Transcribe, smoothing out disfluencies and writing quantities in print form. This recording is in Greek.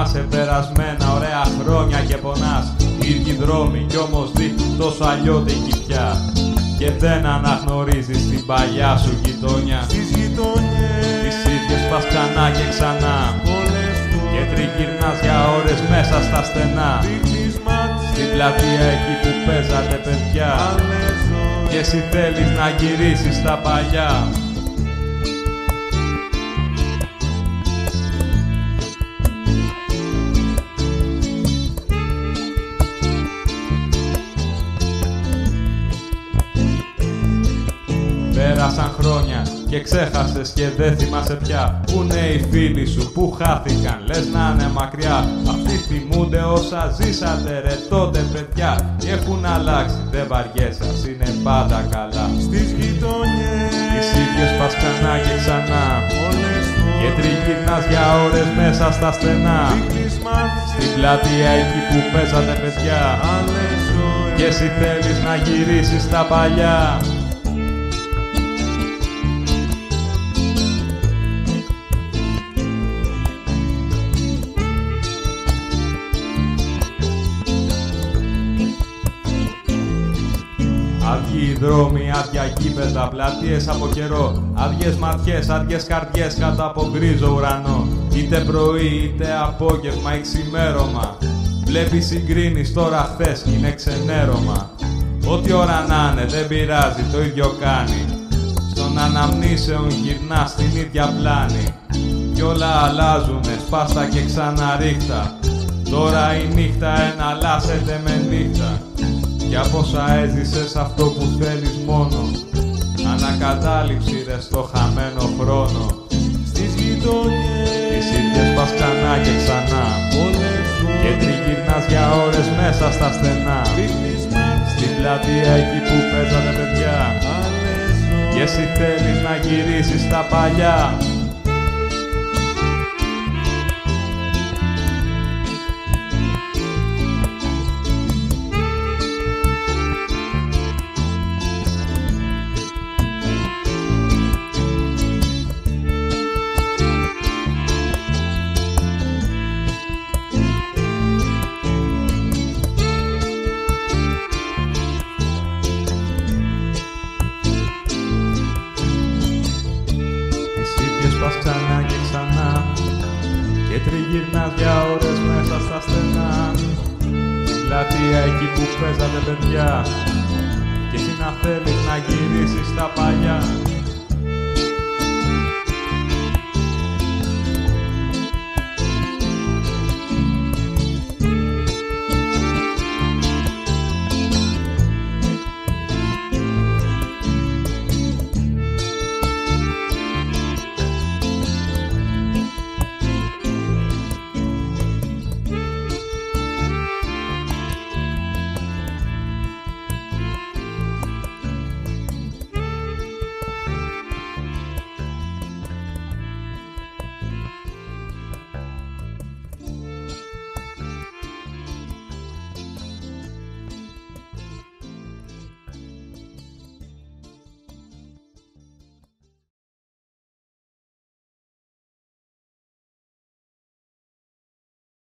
θυμάσαι περασμένα ωραία χρόνια και πονάς. Ίδιοι δρόμοι κι όμως δείχνουν τόσο αλλιώτικη πια. Και δεν αναγνωρίζεις την παλιά σου γειτονιά. Στις γειτονιές τις ίδιες πας ξανά και ξανά. Και τριγυρνάς για ώρες μέσα στα στενά. Στην πλατεία εκεί που παίζατε παιδιά. Και εσύ θέλεις να γυρίσεις στα παλιά. Πέρασαν χρόνια και ξέχασες και δεν θυμάσαι πια. Πού είναι οι φίλοι σου, πού χάθηκαν, λες να είναι μακριά. Αυτοί θυμούνται όσα ζήσατε ρε τότε παιδιά. Και έχουν αλλάξει, δεν βαριέσαι, ας είναι πάντα καλά. Στις γειτονιές τις ίδιες πας ξανά και ξανά. Και τριγυρνάς για ώρες μέσα στα στενά. Στην πλατεία εκεί που παίζατε παιδιά. Και εσύ θέλεις να γυρίσεις στα παλιά. Άδειοι δρόμοι, άδεια γήπεδα, πλατείες από καιρό. Άδειες ματιές, άδειες καρδιές κάτω από γκρίζο ουρανό. Είτε πρωί, είτε απόγευμα ή ξημέρωμα. Βλέπεις, συγκρίνεις τώρα χθες κι είναι ξενέρωμα. Ό,τι ώρα να είναι δεν πειράζει, το ίδιο κάνει. Στον αναμνήσεων γυρνάς στην ίδια πλάνη. Κι όλα αλλάζουνε, σπάστα και ξαναρίχτα. Τώρα η νύχτα εναλλάσσεται με νύχτα. Κι από όσα έζησες αυτό που θέλεις μόνο. Ανακατάληψη ρε στο χαμένο χρόνο. Στις γειτονιές τις ίδιες πας ξανά και ξανά. Και τριγυρνάς για ώρες μέσα στα στενά. Στην πλατεία εκεί που παίζανε παιδιά. Και εσύ θέλεις να γυρίσεις στα παλιά. Πας ξανά και ξανά. Και τριγυρνάς για ώρες μέσα στα στενά. Στην πλατεία εκεί που παίζατε παιδιά. Και εσύ να θέλεις να γυρίσεις στα παλιά.